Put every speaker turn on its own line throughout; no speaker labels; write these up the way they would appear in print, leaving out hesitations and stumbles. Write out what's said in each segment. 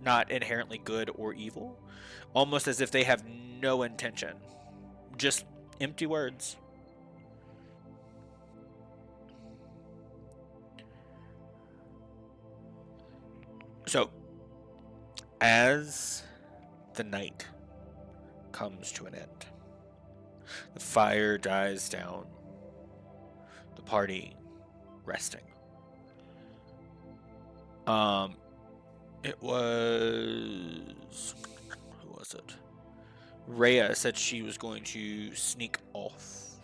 not inherently good or evil, almost as if they have no intention, just empty words. So, as the night comes to an end, the fire dies down, the party resting. It was... Who was it? Rhea said she was going to sneak off.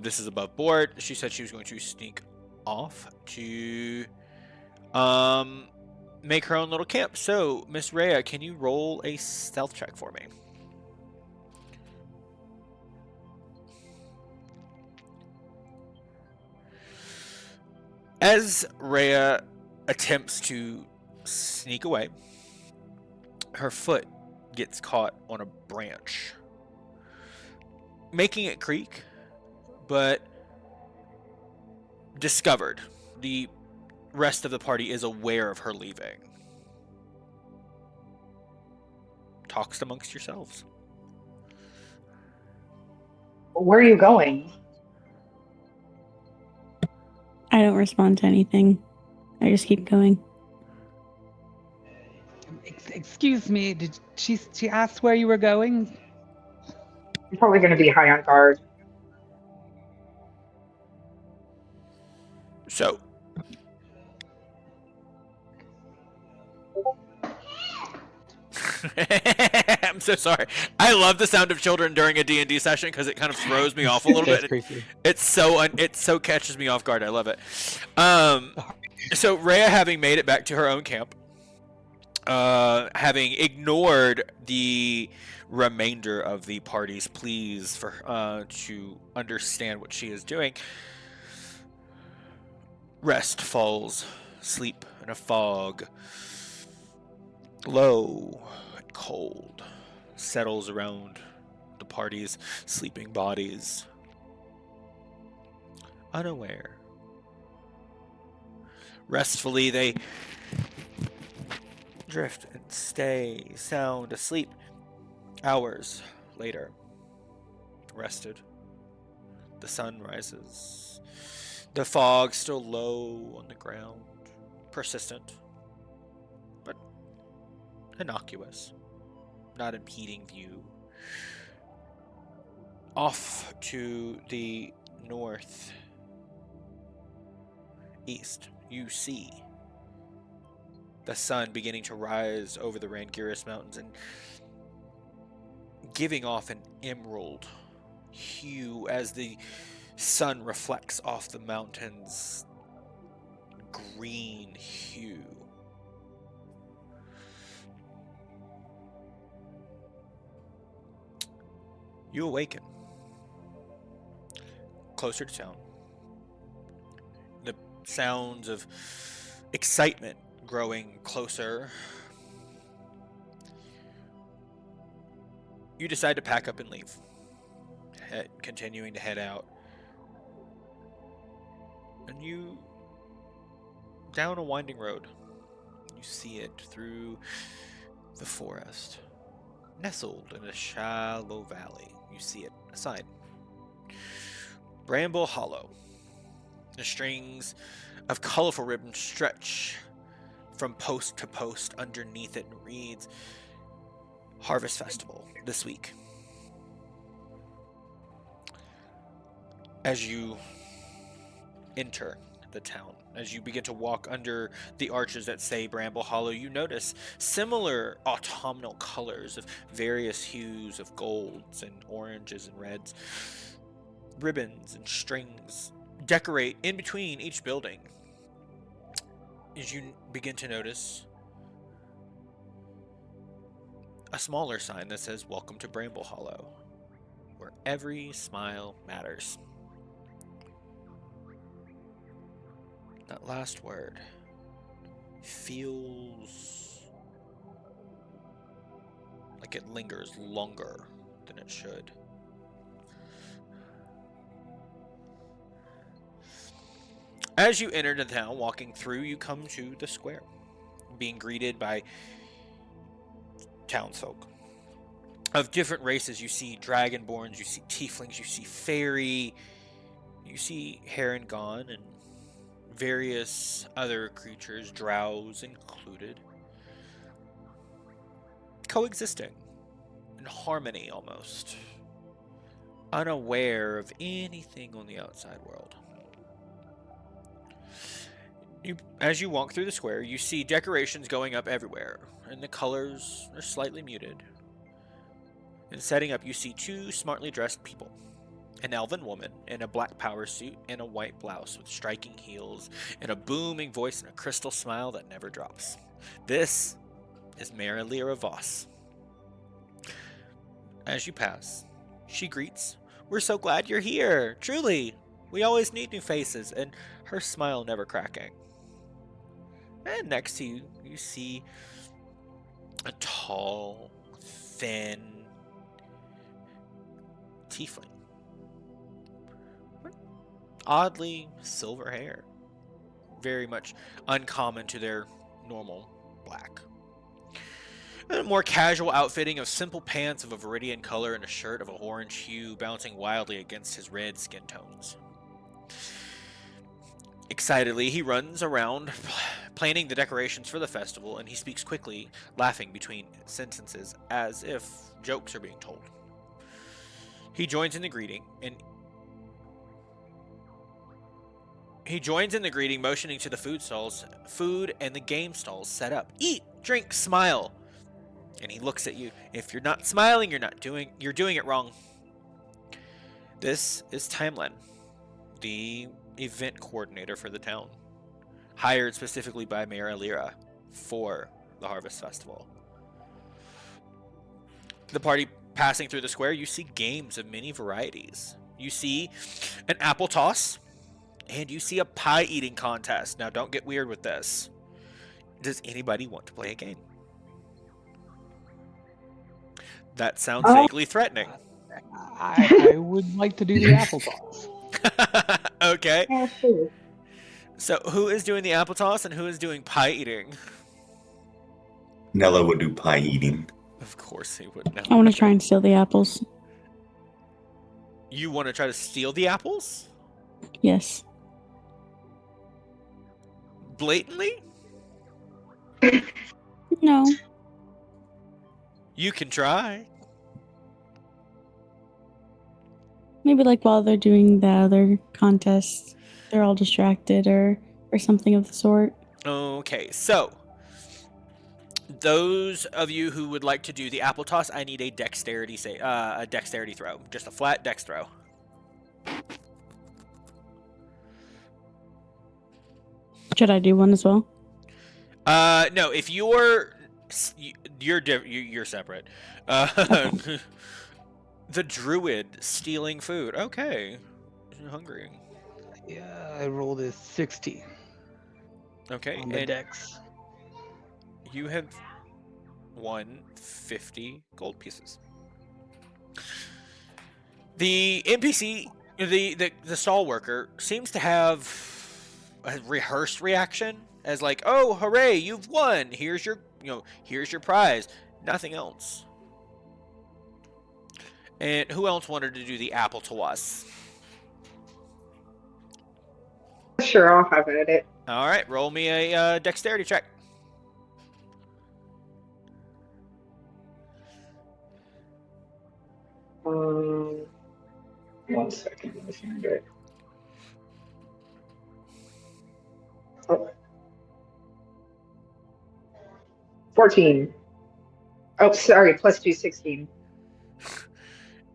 This is above board. She said she was going to sneak off to make her own little camp. So, Miss Rhea, can you roll a stealth check for me? As Rhea attempts to sneak away, her foot gets caught on a branch, making it creak, but discovered. The rest of the party is aware of her leaving. Talks amongst yourselves.
Where are you going?
I don't respond to anything. I just keep going.
Excuse me, did she asked where you were going?
I'm probably going to be high on guard.
So, I'm so sorry. I love the sound of children during a D&D session because it kind of throws me off a little bit.
Creepy.
It so catches me off guard. I love it. So Rhea, having made it back to her own camp, having ignored the remainder of the party's pleas for to understand what she is doing, rest falls, sleep in a fog, low and cold, settles around the party's sleeping bodies, unaware. Restfully, they drift and stay sound asleep. Hours later, rested. The sun rises. The fog still low on the ground, persistent, but innocuous, not impeding view. Off to the north east, you see the sun beginning to rise over the Rangiris Mountains and giving off an emerald hue as the sun reflects off the mountain's green hue. You awaken closer to town. The sounds of excitement growing closer. You decide to pack up and leave, continuing to head out. And you, down a winding road, you see it through the forest. Nestled in a shallow valley, you see it aside. Bramble Hollow. The strings of colorful ribbons stretch from post to post underneath it and reads, Harvest Festival this week. As you enter the town, as you begin to walk under the arches that say Bramble Hollow, you notice similar autumnal colors of various hues of golds and oranges and reds. Ribbons and strings decorate in between each building. As you begin to notice a smaller sign that says, Welcome to Bramble Hollow, where every smile matters. That last word feels like it lingers longer than it should. As you enter the town, walking through, you come to the square. being greeted by townsfolk of different races. You see dragonborns, you see tieflings, you see fairy, you see Harengon, and various other creatures, drows included, coexisting in harmony almost, unaware of anything on the outside world. As you walk through the square, you see decorations going up everywhere, and the colors are slightly muted. And setting up, you see two smartly dressed people. An elven woman in a black power suit and a white blouse with striking heels and a booming voice and a crystal smile that never drops. This is Mara Lyra Voss. As you pass, she greets, "We're so glad you're here! Truly! We always need new faces," and her smile never cracking. And next to you, you see a tall, thin tiefling. Oddly silver hair. Very much uncommon to their normal black. A more casual outfitting of simple pants of a viridian color and a shirt of a orange hue bouncing wildly against his red skin tones. Excitedly, he runs around planning the decorations for the festival, and he speaks quickly, laughing between sentences as if jokes are being told. He joins in the greeting, motioning to the food and the game stalls set up. "Eat, drink, smile." And he looks at you. If you're not smiling, you're doing it wrong. This is Timeline, the event coordinator for the town, hired specifically by Mara Lyra for the Harvest Festival. The party passing through the square, you see games of many varieties. You see an apple toss, and you see a pie eating contest. Now, don't get weird with this. Does anybody want to play a game? That sounds vaguely threatening.
I would like to do the apple toss.
Okay.
Yeah, sure.
So, who is doing the apple toss and who is doing pie eating?
Nella would do pie eating.
Of course he would.
I want to try and steal the apples.
You want to try to steal the apples?
Yes.
Blatantly?
No.
You can try.
Maybe like while they're doing the other contests, they're all distracted or something of the sort.
Okay, so those of you who would like to do the apple toss, I need a dexterity throw, just a flat dex throw.
Should I do one as well?
No, if you're separate. The druid stealing food. Okay, you're hungry.
Yeah, I rolled a 16
Okay,
on the
and
dex.
you have won 50 gold pieces. The NPC, the stall worker, seems to have a rehearsed reaction as like, "Oh, hooray, you've won! Here's your prize." Nothing else. And who else wanted to do the apple toss?
Sure, I'll have at it.
All right, roll me a dexterity check.
One second, let me find it. Oh. 14. Oh, sorry, plus 2, 16.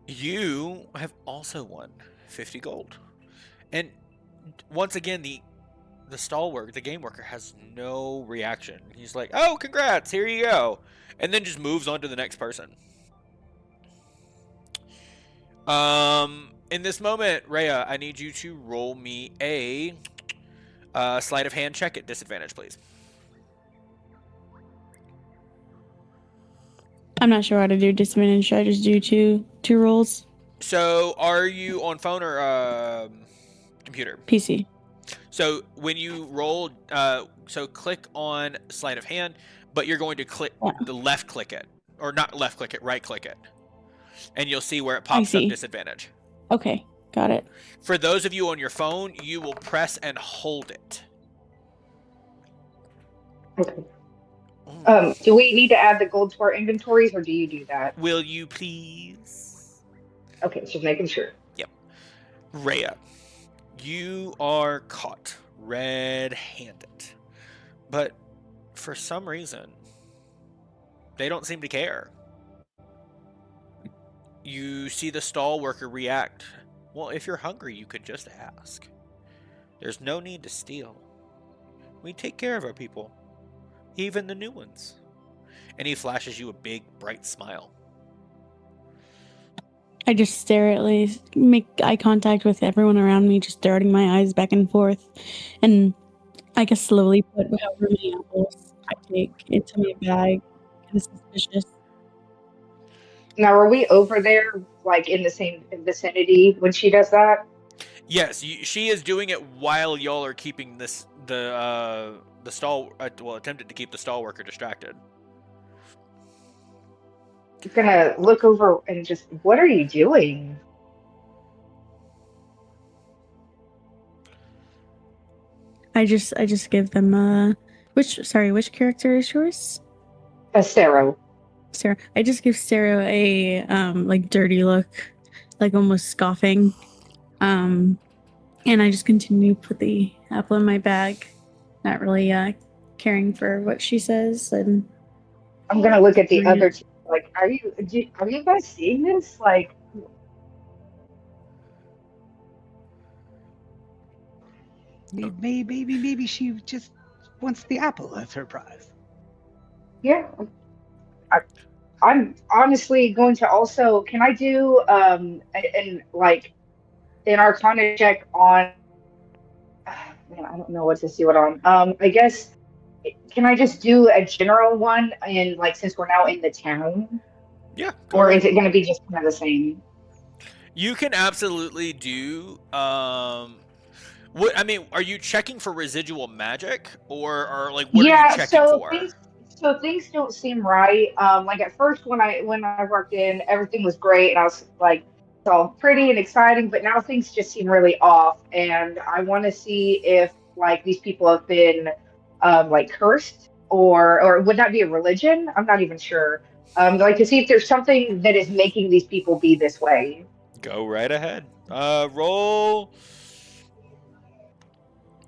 You have also won 50 gold. And once again, the game worker has no reaction. He's like, "Oh, congrats, here you go." And then just moves on to the next person. In this moment, Rhea, I need you to roll me a sleight of hand check at disadvantage, please.
I'm not sure how to do disadvantage. Should I just do two rolls?
So, are you on phone or computer?
PC.
So when you roll, so click on sleight of hand, but you're going to click the left click it, or not left click it, right click it, and you'll see where it pops up
see.
disadvantage.
Okay, got it.
For those of you on your phone, you will press and hold it.
Okay. Do we need to add the gold to our inventories, or do you do that?
Will you please?
Okay, just making sure.
Yep. Rhea, you are caught red-handed, but for some reason, they don't seem to care. You see the stall worker react. Well, if you're hungry, you could just ask. There's no need to steal. We take care of our people, even the new ones. And he flashes you a big, bright smile.
I just stare at Lace, make eye contact with everyone around me, just darting my eyes back and forth, and I guess slowly put however many apples I take into my bag. Kind of suspicious.
Now, are we over there, like in the same vicinity when she does that?
Yes, she is doing it while y'all are keeping the stall. Attempted to keep the stall worker distracted.
I'm gonna look over and just, what are you doing?
I just give them which character is yours?
Sarah.
Sarah. I just give Sarah a like dirty look, like almost scoffing. And I just continue to put the apple in my bag, not really caring for what she says. And
I'm gonna look at the other two. Like, are you guys seeing this? Like,
Maybe she just wants the apple as her prize.
yeah. I'm honestly going to also. Can I do and like an Arcana check on? Man, I don't know what to see what on. I guess can I just do a general one? And like, since we're now in the town,
Yeah.
or is it going to be just kind of the same?
You can absolutely do. What I mean, are you checking for residual magic, or like what are you checking for?
Things don't seem right. Like at first when I walked in, everything was great, and I was like, it's all pretty and exciting. But now things just seem really off, and I want to see if like these people have been like cursed, or would that be a religion? I'm not even sure. Like to see if there's something that is making these people be this way.
Go right ahead. Roll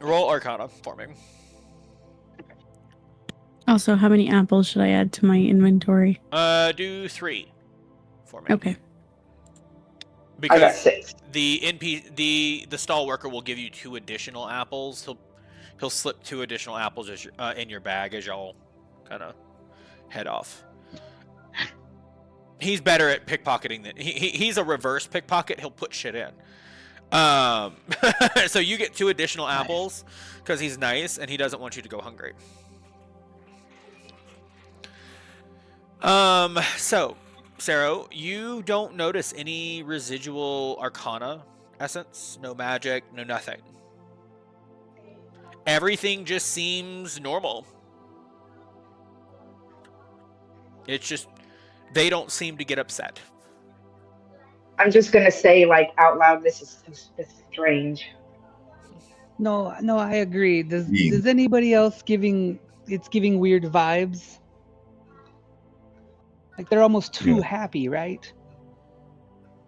Arcana for me.
also, how many apples should I add to my inventory?
Do 3 for me.
Okay.
I got
Because
6.
the stall worker will give you 2 additional apples. He'll slip 2 additional apples as in your bag as y'all kind of head off. He's better at pickpocketing than he's a reverse pickpocket. He'll put shit in. So you get 2 additional apples because he's nice and he doesn't want you to go hungry. So Sarah, you don't notice any residual Arcana essence, no magic, no nothing. Everything just seems normal. It's just they don't seem to get upset.
I'm just gonna say like out loud, this is strange.
No, I agree. Does anybody else giving weird vibes? Like they're almost too happy, right?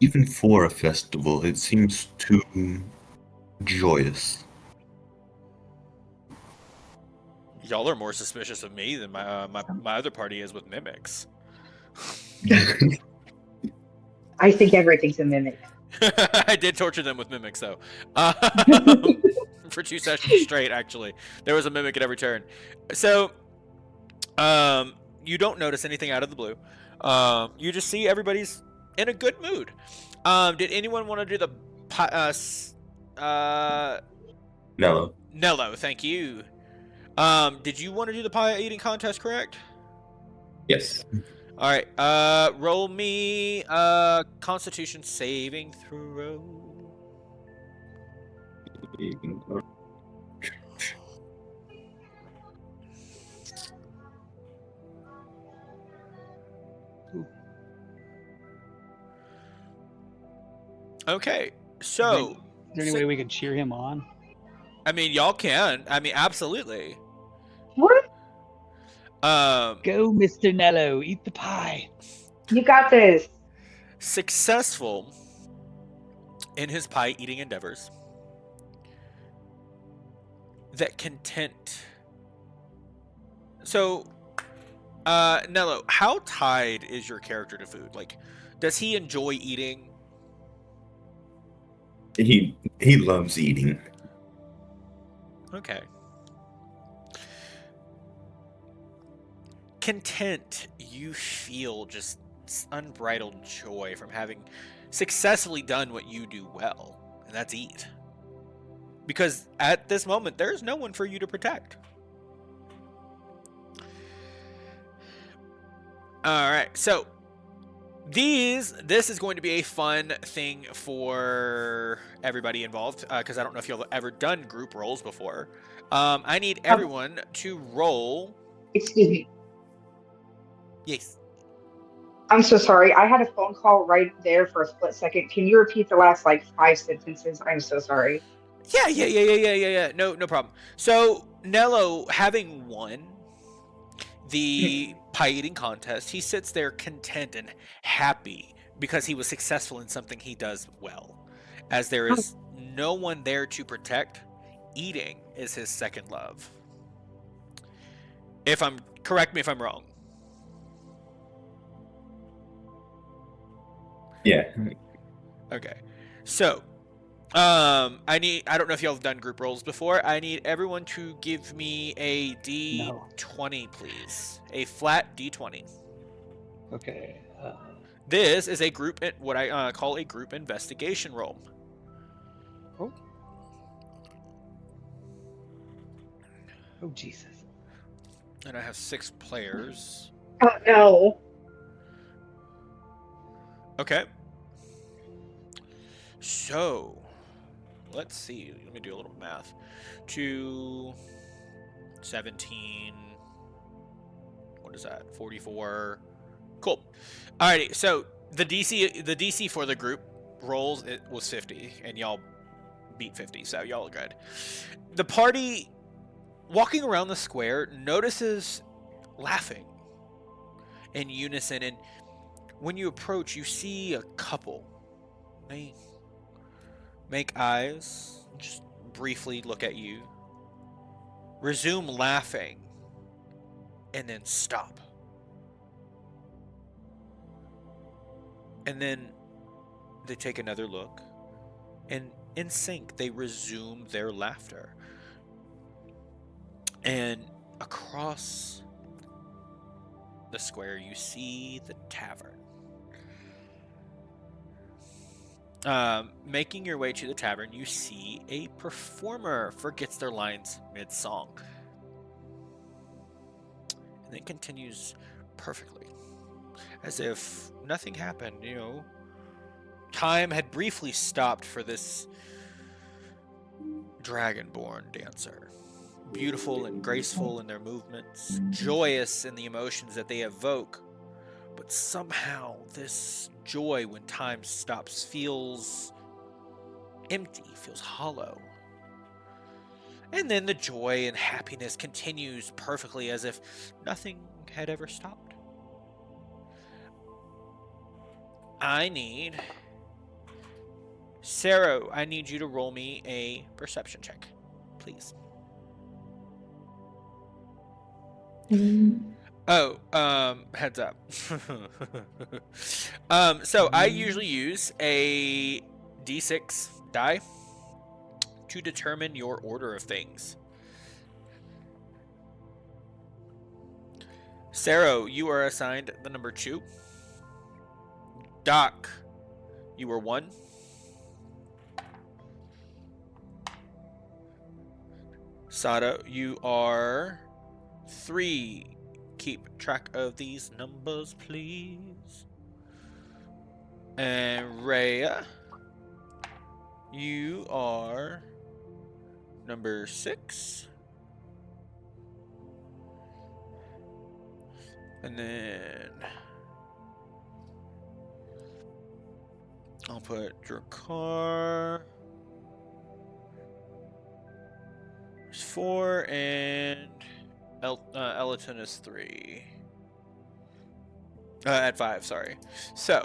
Even for a festival, it seems too joyous.
Y'all are more suspicious of me than my other party is with mimics.
I think everything's a mimic.
I did torture them with mimics though. For 2 sessions straight, actually. There was a mimic at every turn. So, you don't notice anything out of the blue. You just see everybody's in a good mood. Did anyone want to do the Nello, thank you. Did you want to do the pie eating contest, correct?
Yes.
All right. Roll me Constitution saving throw.
Ooh.
Okay, so
Is there any way we can cheer him on?
I mean, y'all can. I mean, absolutely.
What?
Go, Mr. Nello, eat the pie.
You got this.
Successful in his pie eating endeavors, that content. So, Nello, how tied is your character to food? Like, does he enjoy eating?
He loves eating.
Okay. Content, you feel just unbridled joy from having successfully done what you do well, and that's eat. Because at this moment, there's no one for you to protect. All right, so this is going to be a fun thing for everybody involved, because I don't know if you've ever done group roles before. I need everyone to roll.
Excuse me.
Yes.
I'm so sorry. I had a phone call right there for a split second. Can you repeat the last like 5 sentences? I'm so sorry.
Yeah. No problem. So Nello, having won the pie eating contest, he sits there content and happy because he was successful in something he does well. As there is no one there to protect, eating is his second love. Correct me if I'm wrong.
Yeah.
Okay. So, I don't know if y'all have done group roles before. I need everyone to give me a D20, please. A flat D20.
Okay.
This is a group, what I call a group investigation roll.
Oh, Jesus.
And I have 6 players.
Oh no.
Okay. So, let's see. Let me do a little math. 2, 17. What is that? 44. Cool. Alrighty. So the DC for the group rolls, it was 50, and y'all beat 50, so y'all are good. The party walking around the square notices laughing in unison, and when you approach, you see a couple. They make eyes, just briefly look at you, resume laughing, and then stop. And then they take another look, and in sync, they resume their laughter. And across the square, you see the tavern. Making your way to the tavern, you see a performer forgets their lines mid-song. And it continues perfectly, as if nothing happened, Time had briefly stopped for this dragonborn dancer. Beautiful and graceful in their movements, joyous in the emotions that they evoke, but somehow this joy, when time stops, feels empty, feels hollow. And then the joy and happiness continues perfectly, as if nothing had ever stopped. Sarah, I need you to roll me a perception check, please. Heads up. So I usually use a D6 die to determine your order of things. Sarah, you are assigned the number 2. Doc, you were 1. Sada, you are 3. Keep track of these numbers, please. And Rhea, you are number 6. And then I'll put Drakkar. There's 4, and Elaton is 3. At 5, sorry. So,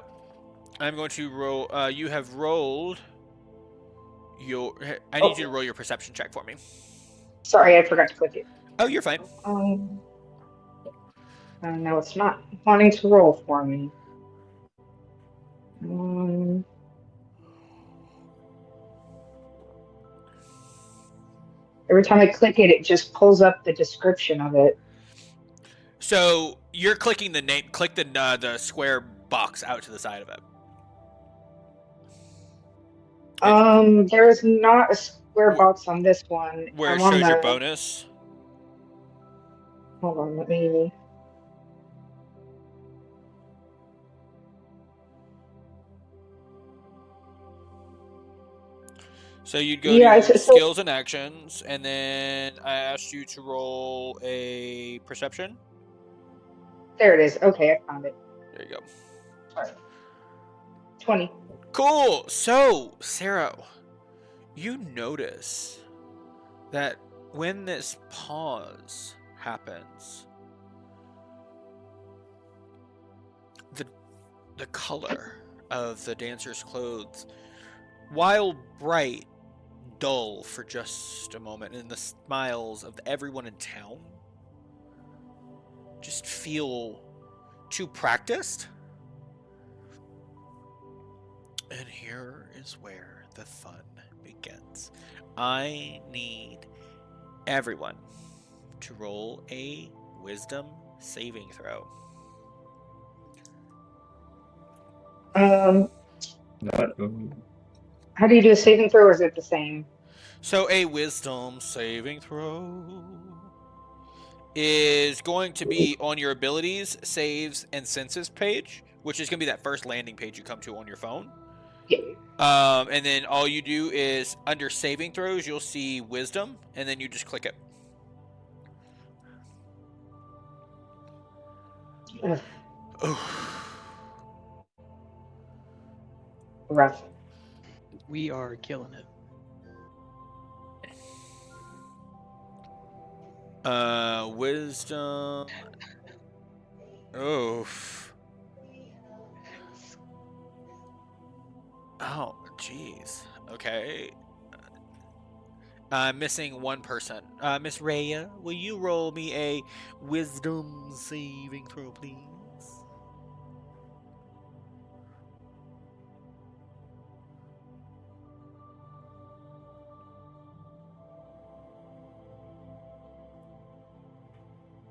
I'm going to roll. You have rolled your. I need you to roll your perception check for me.
Sorry, I forgot to click it.
Oh, you're fine.
No, it's not wanting to roll for me. Every time I click it, it just pulls up the description of it.
So you're clicking the name. Click the square box out to the side of it.
There is not a square box on this one.
Where it shows your bonus.
Hold on, let me.
So you'd go to your skills and actions, and then I asked you to roll a perception.
There it is. Okay, I found it.
There you go.
Sorry. 20.
Cool. So, Sarah, you notice that when this pause happens, the color of the dancer's clothes, while bright, dull for just a moment, and the smiles of everyone in town just feel too practiced. And here is where the fun begins. I need everyone to roll a wisdom saving throw.
How do you do a saving throw, or is it the same?
So a wisdom saving throw is going to be on your abilities, saves, and senses page, which is going to be that first landing page you come to on your phone.
Yeah.
And then all you do is under saving throws, you'll see wisdom, and then you just click it.
Rough.
We are killing it.
Wisdom. Oof. Oh, jeez. Okay. I'm missing one person. Miss Rhea, will you roll me a wisdom saving throw, please?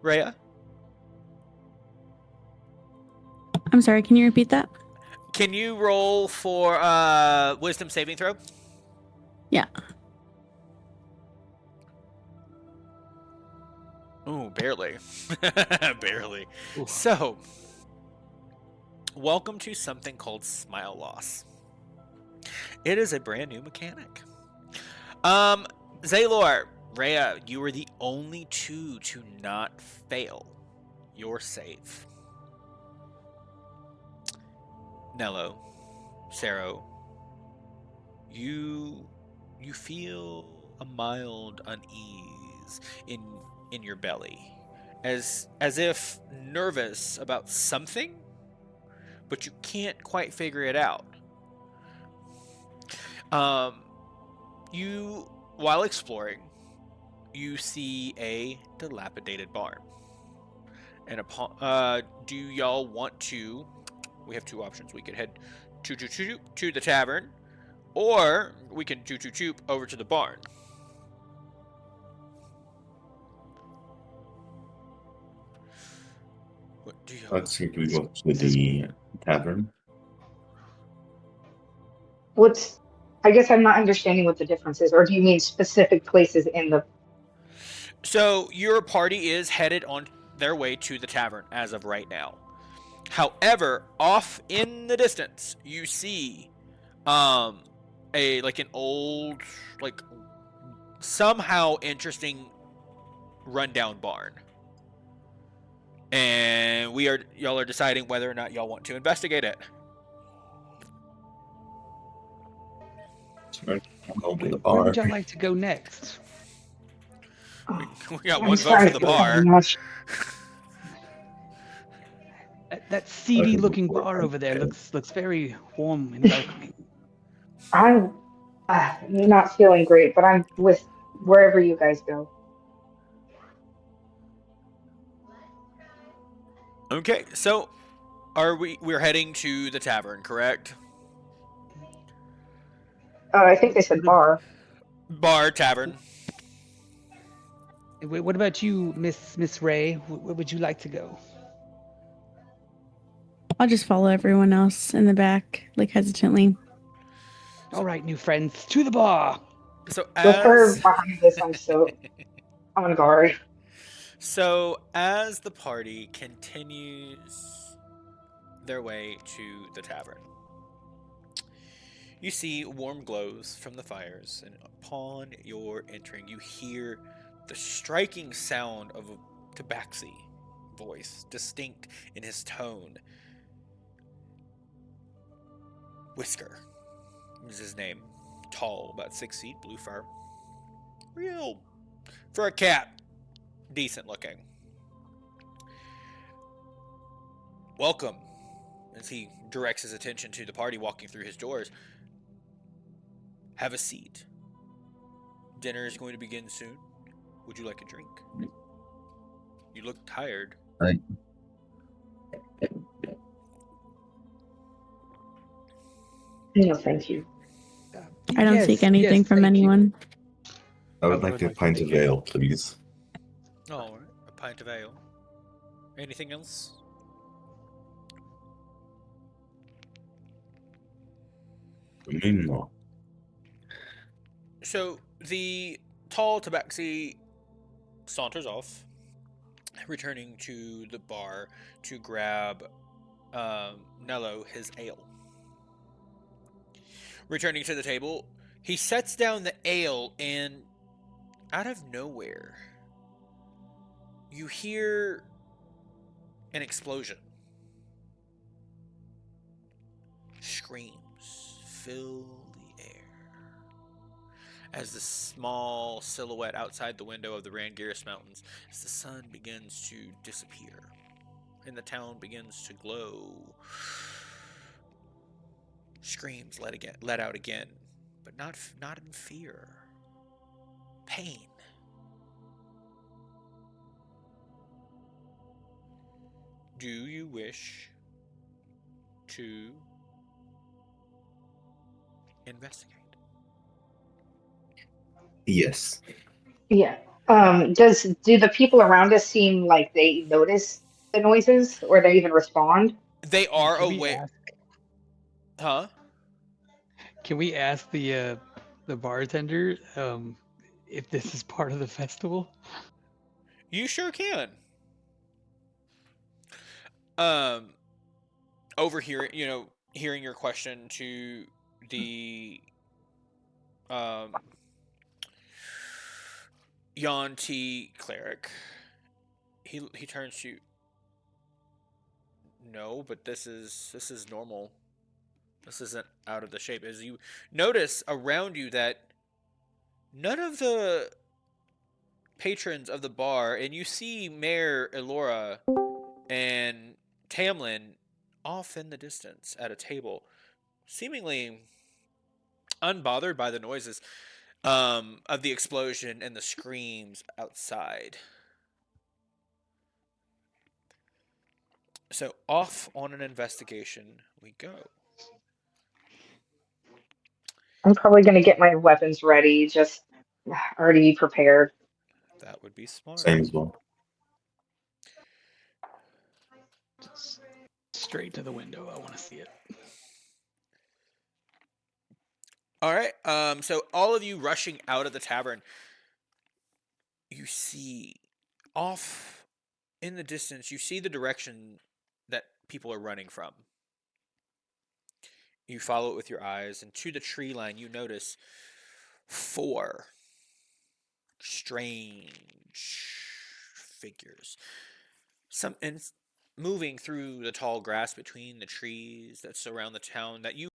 Rhea?
I'm sorry, can you repeat that?
Can you roll for wisdom saving throw?
Yeah.
Ooh, barely. Barely. Ooh. So, welcome to something called Smile Loss. It is a brand new mechanic. Zaylor, Rhea, you were the only two to not fail your save. Nello, Saro, you feel a mild unease in your belly, as if nervous about something, but you can't quite figure it out. You, while exploring, you see a dilapidated barn, and upon do y'all want to? We have two options. We could head to the tavern, or we can choop over to the barn. What do you?
Let's see if we go to the tavern.
I guess I'm not understanding what the difference is, or do you mean specific places in the?
So your party is headed on their way to the tavern as of right now. However, off in the distance, you see an old, somehow interesting rundown barn. And y'all are deciding whether or not y'all want to investigate it.
Turn home to the
Where
bar.
would y'all like to go next?
We got
I'm
one vote
sorry
for the
for that
bar.
much.
That seedy looking
before
bar
I
over there
can.
looks very warm and welcoming.
I'm not feeling great, but I'm with wherever you guys go.
Okay, so we're heading to the tavern, correct?
I think they said bar.
Bar, tavern.
What about you, Miss Ray? Where would you like to go?
I'll just follow everyone else in the back, like hesitantly.
All right, new friends, to the bar.
So
With her
as
behind us, I'm so on guard.
so as the party continues their way to the tavern, you see warm glows from the fires, and upon your entering, you hear the striking sound of a tabaxi voice, distinct in his tone. Whisker is his name. Tall, about 6 feet, blue fur. Real, for a cat, decent looking. Welcome, as he directs his attention to the party walking through his doors. Have a seat. Dinner is going to begin soon. Would you like a drink? You look tired.
No, thank you.
I don't take anything from
thank you.
anyone.
I would like a pint of ale, please.
All right, a pint of ale. Anything else?
No.
So the tall tabaxi saunters off, returning to the bar to grab Nello his ale. Returning to the table, he sets down the ale, and out of nowhere, you hear an explosion. Screams fill the air as the small silhouette outside the window of the Rangiris Mountains, as the sun begins to disappear and the town begins to glow. Screams let out again, but not in fear. Pain. Do you wish to investigate?
Yes.
Yeah. Do the people around us seem like they notice the noises or they even respond?
They are
Can we
aware.
ask?
Huh?
Can we ask the bartender if this is part of the festival?
You sure can. Um, hearing your question to the Yuan-Ti cleric, he turns to you. No, but this is normal. This isn't out of the shape. As you notice around you that none of the patrons of the bar, and you see Mayor Elora and Tamlin off in the distance at a table, seemingly unbothered by the noises of the explosion and the screams outside. So off on an investigation we go.
I'm probably going to get my weapons ready, just already prepared.
That would be smart.
Same as well.
Just straight to the window. I want to see it.
All right. So all of you rushing out of the tavern, you see off in the distance, you see the direction that people are running from. You follow it with your eyes, and to the tree line, you notice 4 strange figures. Moving through the tall grass between the trees that surround the town that you